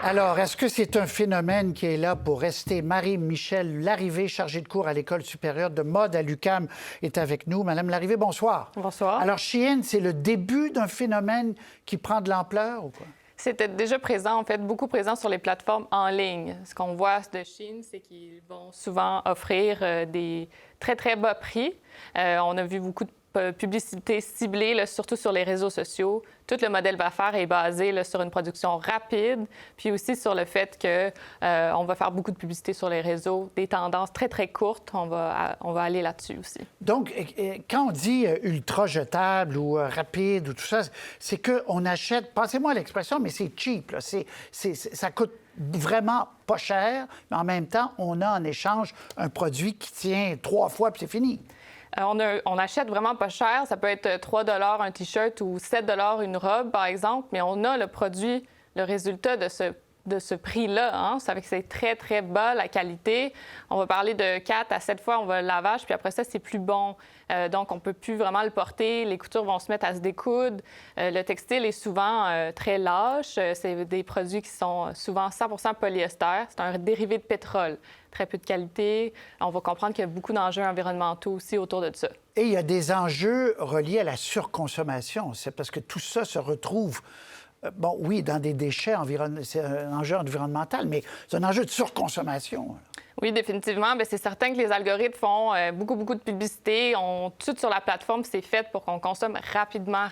Alors, est-ce que c'est un phénomène qui est là pour rester? Marie-Michel Larrivée, chargée de cours à l'École supérieure de mode à l'UQAM, est avec nous. Madame Larrivée, bonsoir. Bonsoir. Alors, Shein, c'est le début d'un phénomène qui prend de l'ampleur ou quoi? C'était déjà présent, en fait, beaucoup présent sur les plateformes en ligne. Ce qu'on voit de Shein, c'est qu'ils vont souvent offrir des très, très bas prix. On a vu beaucoup de publicité ciblée, là, surtout sur les réseaux sociaux. Tout le modèle d'affaires est basé là, sur une production rapide, puis aussi sur le fait qu'on va faire beaucoup de publicité sur les réseaux, des tendances très, très courtes. On va aller là-dessus aussi. Donc, quand on dit ultra jetable ou rapide ou tout ça, c'est qu'on achète, passez-moi l'expression, mais c'est cheap. Là. Ça coûte vraiment pas cher, mais en même temps, on a en échange un produit qui tient 3 fois puis c'est fini. On achète vraiment pas cher. Ça peut être 3 un T-shirt ou 7 une robe, par exemple, mais on a le produit, le résultat de ce prix-là. Hein? Ça fait que c'est très, très bas, la qualité. On va parler de 4 à 7 fois, on va le lavage, puis après ça, c'est plus bon. Donc, on ne peut plus vraiment le porter. Les coutures vont se mettre à se découdre. Le textile est souvent très lâche. C'est des produits qui sont souvent 100 polyester. C'est un dérivé de pétrole. Très peu de qualité. On va comprendre qu'il y a beaucoup d'enjeux environnementaux aussi autour de ça. Et il y a des enjeux reliés à la surconsommation. C'est parce que tout ça se retrouve, bon, oui, dans des déchets, c'est un enjeu environnemental, mais c'est un enjeu de surconsommation. Oui, définitivement. Bien, c'est certain que les algorithmes font beaucoup de publicité. Tout sur la plateforme, c'est fait pour qu'on consomme rapidement.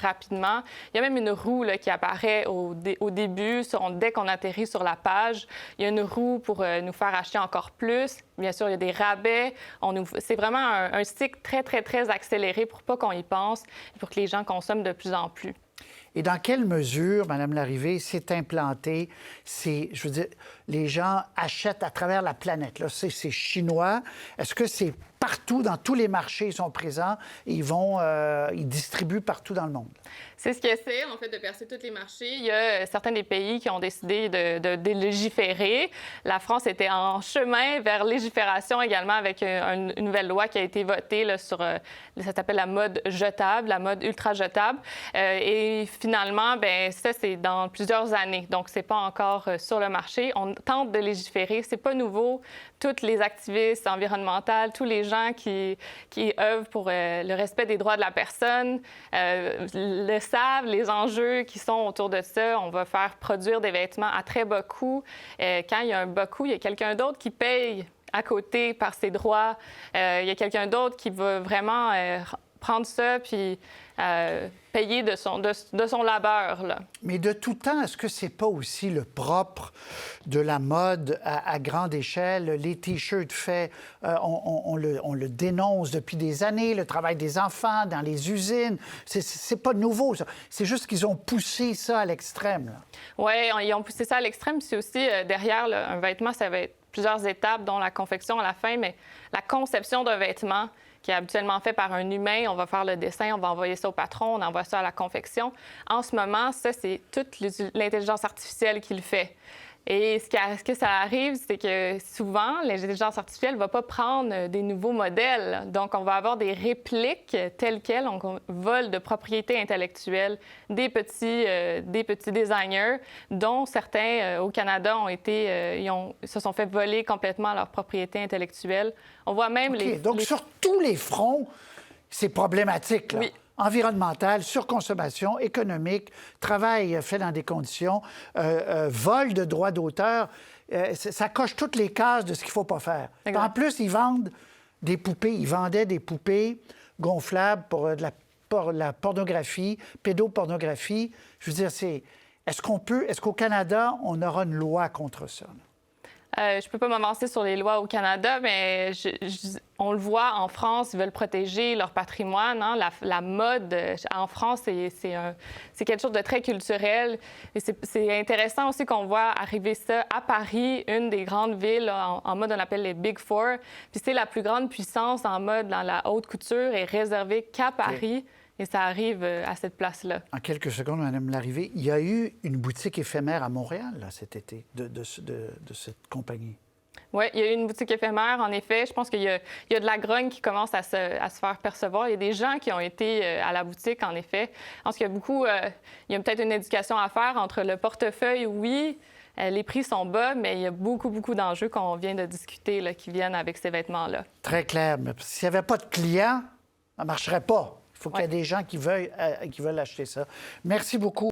Il y a même une roue là, qui apparaît au début, dès qu'on atterrit sur la page. Il y a une roue pour nous faire acheter encore plus. Bien sûr, il y a des rabais. C'est vraiment un cycle très, très, très accéléré pour pas qu'on y pense et pour que les gens consomment de plus en plus. Et dans quelle mesure, Mme Larrivée, c'est implanté? Je veux dire, les gens achètent à travers la planète. Là, c'est chinois. Est-ce que c'est partout, dans tous les marchés, ils sont présents et ils distribuent partout dans le monde? C'est ce qu'ils essaient, en fait, de percer tous les marchés. Il y a certains des pays qui ont décidé de légiférer. La France était en chemin vers légifération également avec une nouvelle loi qui a été votée là, sur, ça s'appelle la mode jetable, la mode ultra jetable. Et finalement, bien, ça, c'est dans plusieurs années. Donc, c'est pas encore sur le marché. On tente de légiférer. C'est pas nouveau. Tous les activistes environnementaux, tous les gens qui œuvrent pour le respect des droits de la personne, le savent, les enjeux qui sont autour de ça. On va faire produire des vêtements à très bas coût. Quand il y a un bas coût, il y a quelqu'un d'autre qui paye à côté par ses droits. Il y a quelqu'un d'autre qui va vraiment prendre ça puis payer de son labeur. Là. Mais de tout temps, est-ce que c'est pas aussi le propre de la mode à grande échelle? Les T-shirts faits, on le dénonce depuis des années, le travail des enfants dans les usines. C'est pas nouveau, ça. C'est juste qu'ils ont poussé ça à l'extrême. Oui, ils ont poussé ça à l'extrême. C'est aussi, derrière, là, un vêtement, ça va être plusieurs étapes, dont la confection à la fin, mais la conception d'un vêtement qui est habituellement fait par un humain. On va faire le dessin, on va envoyer ça au patron, on envoie ça à la confection. En ce moment, ça, c'est toute l'intelligence artificielle qui le fait. Et ce que ça arrive, c'est que souvent, l'intelligence artificielle ne va pas prendre des nouveaux modèles. Donc, on va avoir des répliques telles quelles, donc on vole de propriété intellectuelle des petits designers, dont certains au Canada se sont fait voler complètement leur propriété intellectuelle. On voit même Donc, sur tous les fronts, c'est problématique, là. Oui. Environnementale, surconsommation, économique, travail fait dans des conditions, vol de droits d'auteur, ça coche toutes les cases de ce qu'il ne faut pas faire. En plus, ils vendent des poupées. Ils vendaient des poupées gonflables pour la pornographie, pédopornographie. Je veux dire, est-ce qu'au Canada, on aura une loi contre ça? Je ne peux pas m'avancer sur les lois au Canada, mais on le voit en France, ils veulent protéger leur patrimoine. Hein? La mode en France, c'est quelque chose de très culturel. Et c'est intéressant aussi qu'on voit arriver ça à Paris, une des grandes villes là, en mode on appelle les Big Four. Puis c'est la plus grande puissance en mode dans la haute couture est réservée qu'à Paris. Okay. Et ça arrive à cette place-là. En quelques secondes, Mme Larrivée, il y a eu une boutique éphémère à Montréal là, cet été de cette compagnie. Oui, il y a eu une boutique éphémère, en effet. Je pense qu'il y a de la grogne qui commence à se faire percevoir. Il y a des gens qui ont été à la boutique, en effet. Je pense qu'il y a peut-être une éducation à faire entre le portefeuille, oui, Les prix sont bas, mais il y a beaucoup d'enjeux qu'on vient de discuter là, qui viennent avec ces vêtements-là. Très clair. Mais s'il n'y avait pas de clients, ça ne marcherait pas. Il faut qu'il y ait des gens qui veulent acheter ça. Merci beaucoup.